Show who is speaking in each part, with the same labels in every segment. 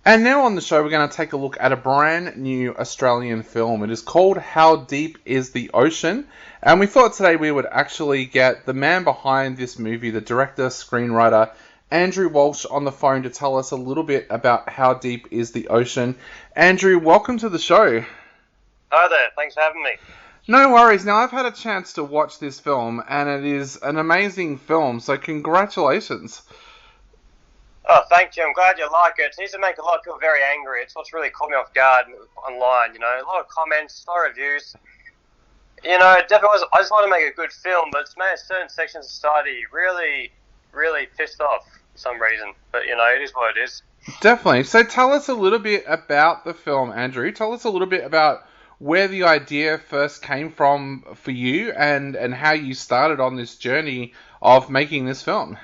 Speaker 1: And now on the show, we're going to take a look at a brand new Australian film. It is called How Deep is the Ocean? And we thought today we would actually get the man behind this movie, the director, screenwriter, Andrew Walsh, on the phone to tell us a little bit about How Deep is the Ocean. Andrew, welcome to the show.
Speaker 2: Hi there, thanks for having me.
Speaker 1: No worries. Now, I've had a chance to watch this film, and it is an amazing film, so congratulations.
Speaker 2: Oh, thank you. I'm glad you like it. It seems to make a lot of people very angry. It's what's really caught me off guard online, a lot of comments, a lot of reviews. It definitely was. I just want to make a good film, but it's made certain sections of society really, really pissed off for some reason. But, it is what it is.
Speaker 1: Definitely. So tell us a little bit about the film, Andrew. Tell us a little bit about where the idea first came from for you and how you started on this journey of making this film.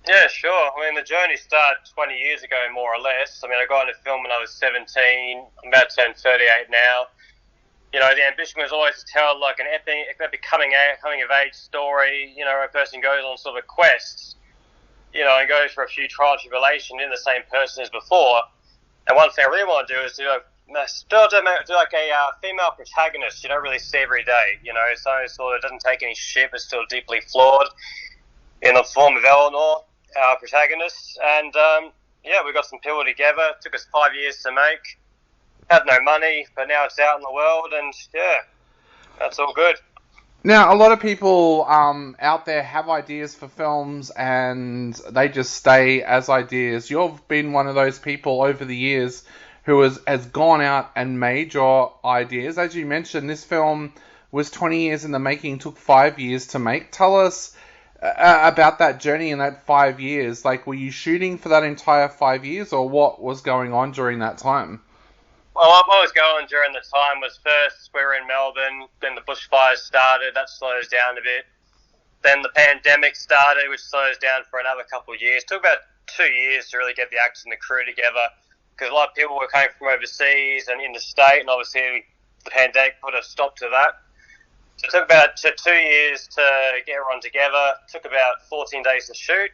Speaker 2: Yeah, sure. I mean, the journey started 20 years ago, more or less. I mean, I got into film when I was 17. I'm about to turn 38 now. The ambition was always to tell, like, an epic coming of age story, where a person goes on sort of a quest, and goes for a few trials and tribulations in the same person as before. And one thing I really want to do is do like a female protagonist you don't really see every day. Someone sort of doesn't take any shit but still deeply flawed, in the form of Eleanor, our protagonist. And we got some people together. It took us 5 years to make. Had no money, but now it's out in the world, and that's all good.
Speaker 1: Now, a lot of people out there have ideas for films, and they just stay as ideas. You've been one of those people over the years who has gone out and made your ideas. As you mentioned, this film was 20 years in the making, took 5 years to make. Tell us about that journey in that 5 years. Like, were you shooting for that entire 5 years, or what was going on during that time?
Speaker 2: Well, what was going on during the time was, first we were in Melbourne, then the bushfires started, that slows down a bit. Then the pandemic started, which slows down for another couple of years. It took about 2 years to really get the actors and the crew together, because a lot of people were coming from overseas and interstate, and obviously the pandemic put a stop to that. So it took about 2 years to get everyone together. It took about 14 days to shoot,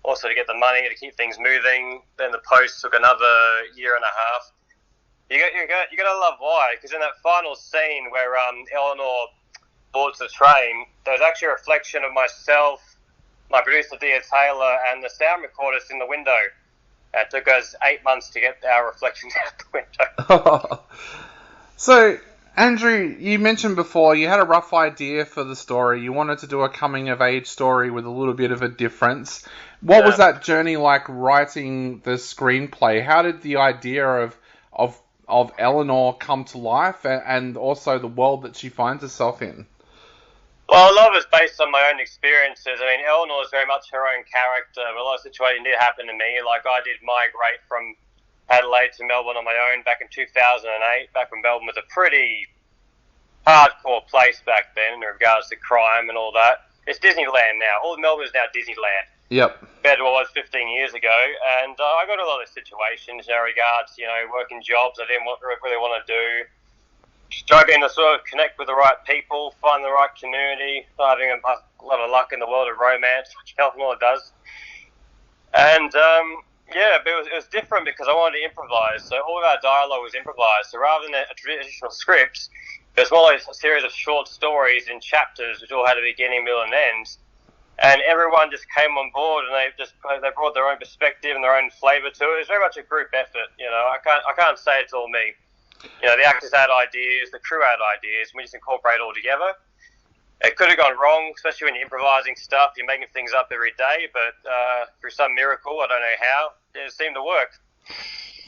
Speaker 2: also to get the money to keep things moving. Then the post took another year and a half. You got to love why, because in that final scene where Eleanor boards the train, there was actually a reflection of myself, my producer Dia Taylor, and the sound recordist in the window. It took us 8 months to get our reflections out the window.
Speaker 1: So, Andrew, you mentioned before you had a rough idea for the story. You wanted to do a coming-of-age story with a little bit of a difference. What was that journey like writing the screenplay? How did the idea of Eleanor come to life, and also the world that she finds herself in?
Speaker 2: Well, a lot of it's based on my own experiences. I mean, Eleanor is very much her own character, but a lot of situations did happen to me. Like, I did migrate from Adelaide to Melbourne on my own back in 2008, back when Melbourne was a pretty hardcore place back then in regards to crime and all that. It's Disneyland now. All of Melbourne is now Disneyland.
Speaker 1: Yep.
Speaker 2: Compared to what it was 15 years ago. And I got a lot of situations in regards, working jobs I didn't really want to do. Struggling to sort of connect with the right people, find the right community, having a lot of luck in the world of romance, which Eleanor does. And, but it was different because I wanted to improvise. So all of our dialogue was improvised. So rather than a traditional script, it was more like a series of short stories in chapters which all had a beginning, middle, and end. And everyone just came on board, and they brought their own perspective and their own flavour to it. It was very much a group effort. I can't say it's all me. The actors had ideas, the crew had ideas, and we just incorporated it all together. It could have gone wrong, especially when you're improvising stuff. You're making things up every day, but through some miracle, I don't know how, it seemed to work.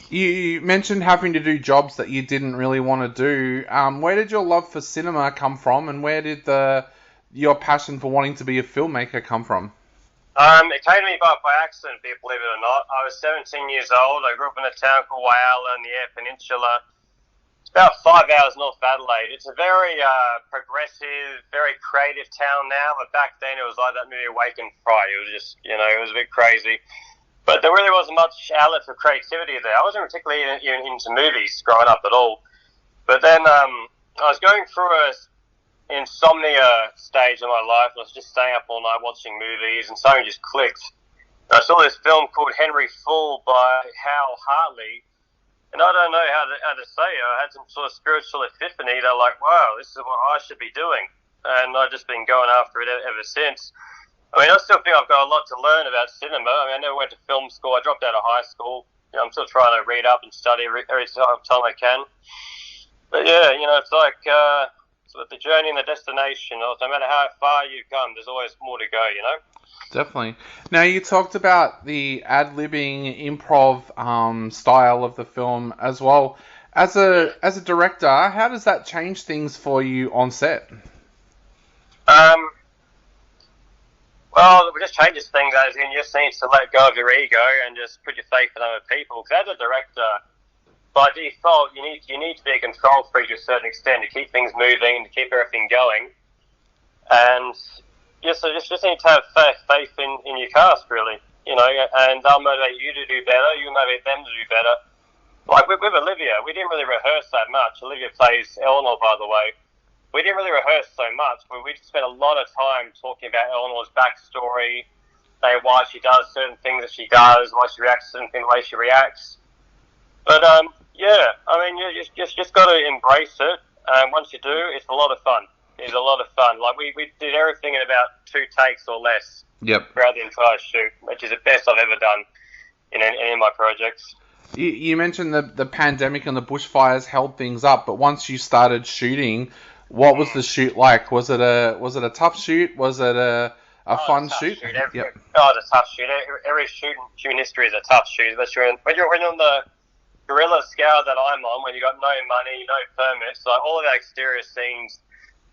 Speaker 1: You mentioned having to do jobs that you didn't really want to do. Where did your love for cinema come from, and where did your passion for wanting to be a filmmaker come from?
Speaker 2: It came to me by accident, believe it or not. I was 17 years old. I grew up in a town called Whyalla in the Eyre Peninsula. It's about 5 hours north of Adelaide. It's a very progressive, very creative town now, but back then it was like that movie Awaken Fry. It was just, it was a bit crazy. But there really wasn't much outlet for creativity there. I wasn't particularly even into movies growing up at all. But then I was going through a insomnia stage of my life. I was just staying up all night watching movies, and something just clicked. And I saw this film called Henry Fool by Hal Hartley, And I don't know how to say it. I had some sort of spiritual epiphany. They're like, wow, this is what I should be doing. And I've just been going after it ever since. I mean, I still think I've got a lot to learn about cinema. I mean, I never went to film school. I dropped out of high school. You know, I'm still trying to read up and study every time I can. But yeah, you know, it's like the journey and the destination. No matter how far you come, there's always more to go, you know?
Speaker 1: Definitely. Now, you talked about the ad-libbing improv style of the film as well. As a director, how does that change things for you on set?
Speaker 2: Well, it just changes things as in you just need to let go of your ego and just put your faith in other people. Because as a director, by default, you need to be a control freak to a certain extent to keep things moving, to keep everything going. And just need to have faith in your cast, really. You know, and they'll motivate you to do better. You motivate them to do better. Like with Olivia, we didn't really rehearse that much. Olivia plays Eleanor, by the way. We didn't really rehearse so much, but we spent a lot of time talking about Eleanor's backstory, why she does certain things that she does, why she reacts to certain things the way she reacts. But yeah, I mean, you just got to embrace it. Once you do, it's a lot of fun. It's a lot of fun. Like we did everything in about 2 takes or less.
Speaker 1: Yep.
Speaker 2: Throughout the entire shoot, which is the best I've ever done in any of my projects.
Speaker 1: You mentioned the pandemic and the bushfires held things up, but once you started shooting, what was the shoot like? Was it a tough shoot? Was it a fun shoot?
Speaker 2: Yep. Oh, it's a tough shoot. Every shoot in history is a tough shoot. When you're on the guerrilla scale that I'm on, when you got no money, no permits, like all of our exterior scenes,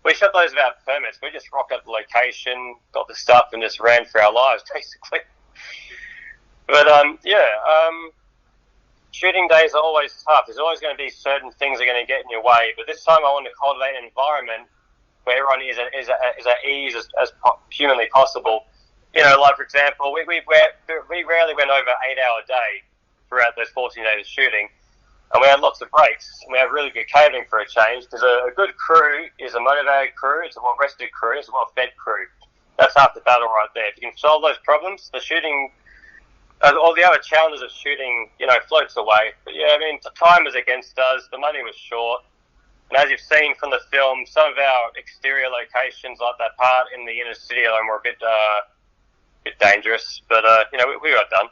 Speaker 2: we shot those without permits. We just rocked up the location, got the stuff, and just ran for our lives, basically. But shooting days are always tough. There's always going to be certain things that are going to get in your way. But this time I want to cultivate an environment where everyone is at ease as humanly possible. You know, like, for example, we rarely went over an 8-hour day throughout those 14 days of shooting. And we had lots of breaks. And we had really good catering for a change. Because a good crew is a motivated crew. It's a well-rested crew. It's a well-fed crew. That's half the battle right there. If you can solve those problems, the shooting... all the other challenges of shooting, you know, floats away. But yeah, I mean, the time was against us. The money was short. And as you've seen from the film, some of our exterior locations, like that part in the inner city alone, were a bit dangerous. But, you know, we got done.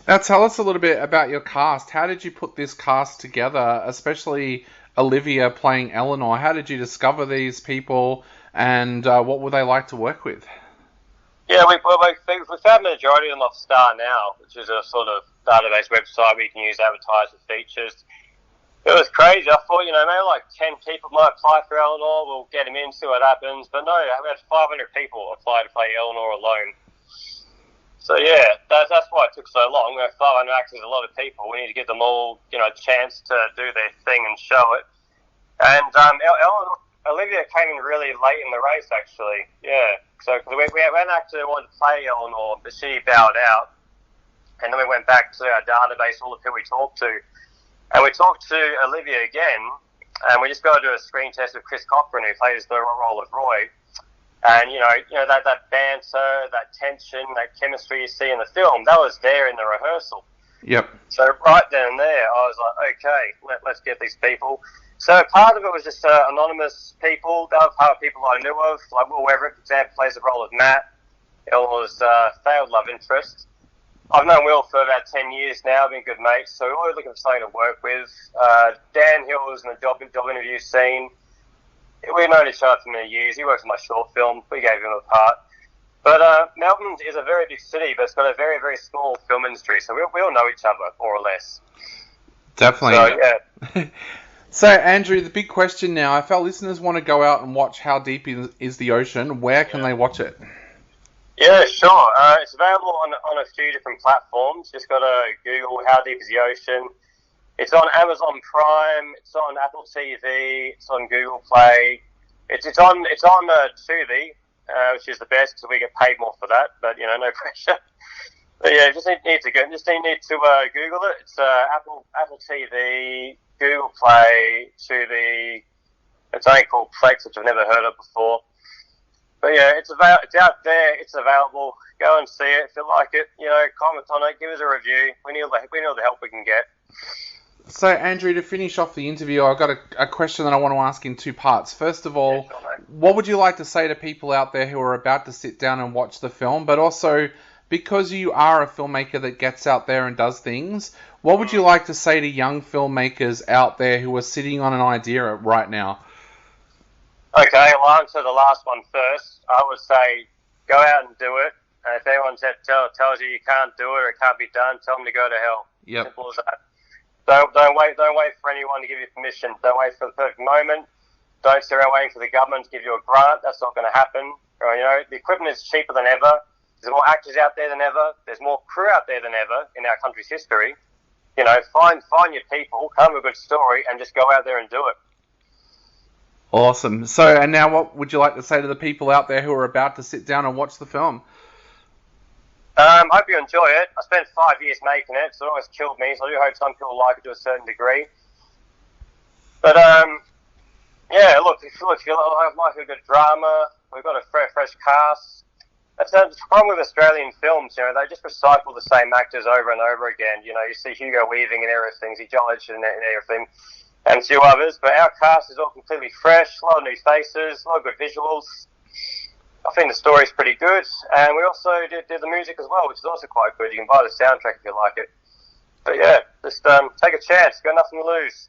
Speaker 1: Now, tell us a little bit about your cast. How did you put this cast together, especially Olivia playing Eleanor? How did you discover these people, and what were they like to work with?
Speaker 2: Yeah, we found the majority of them off Star Now, which is a sort of database website where you can use advertising features. It was crazy. I thought, you know, maybe like 10 people might apply for Eleanor. We'll get them in, see what happens. But no, we had 500 people apply to play Eleanor alone. So yeah, that's why it took so long. We have 500 actors, a lot of people. We need to give them all, you know, a chance to do their thing and show it. And Olivia came in really late in the race, actually. Yeah. So we had an actor who wanted to play Eleanor, but she bowed out. And then we went back to our database, all the people we talked to. And we talked to Olivia again, and we just got to do a screen test with Chris Cochran, who plays the role of Roy. And, you know that banter, that tension, that chemistry you see in the film, that was there in the rehearsal. Yep. So right then and there, I was like, okay, let's get these people. So part of it was just anonymous people. That was part of people I knew of. Like Will Everett, for example, plays the role of Matt, Eleanor's failed love interest. I've known Will for about 10 years now, been good mates, so we're always looking for something to work with. Dan Hill was in the job interview scene. We've known each other for many years. He works on my short film. We gave him a part. But Melbourne is a very big city, but it's got a very, very small film industry, so we all know each other, more or less.
Speaker 1: Definitely.
Speaker 2: So, yeah.
Speaker 1: So, Andrew, the big question now, if our listeners want to go out and watch How Deep is the Ocean, where can they watch it?
Speaker 2: Yeah, sure. It's available on a few different platforms. Just got to Google How Deep is the Ocean. It's on Amazon Prime. It's on Apple TV. It's on Google Play. It's on Tubi, which is the best because we get paid more for that. But no pressure. But yeah, just need to Google it. It's Apple TV, Google Play, Tubi. It's something called Plex, which I've never heard of before. But yeah, it's out there. It's available. Go and see it if you like it. Comment on it. Give us a review. We need all the help we can get.
Speaker 1: So, Andrew, to finish off the interview, I've got a question that I want to ask in two parts. First of all,
Speaker 2: Yeah, sure, mate.
Speaker 1: what would you like to say to people out there who are about to sit down and watch the film? But also, because you are a filmmaker that gets out there and does things, what would you like to say to young filmmakers out there who are sitting on an idea right now?
Speaker 2: Okay, I'll answer the last one first. I would say go out and do it. And if anyone tells you you can't do it or it can't be done, tell them to go to hell.
Speaker 1: Yep.
Speaker 2: Simple as that. Don't wait for anyone to give you permission. Don't wait for the perfect moment. Don't sit around waiting for the government to give you a grant. That's not going to happen. Or, the equipment is cheaper than ever. There's more actors out there than ever. There's more crew out there than ever in our country's history. Find your people, come with a good story, and just go out there and do it.
Speaker 1: Awesome. So, and now what would you like to say to the people out there who are about to sit down and watch the film?
Speaker 2: Hope you enjoy it. I spent 5 years making it, so it always killed me. So I do hope some people like it to a certain degree. But yeah, look, if you like a good drama, we've got a fresh cast. That's the problem with Australian films. They just recycle the same actors over and over again. You see Hugo Weaving and everything, John Legend and everything, and a few others. But our cast is all completely fresh, a lot of new faces, a lot of good visuals. I think the story's pretty good, and we also did the music as well, which is also quite good. You can buy the soundtrack if you like it. But yeah, just take a chance. Got nothing to lose.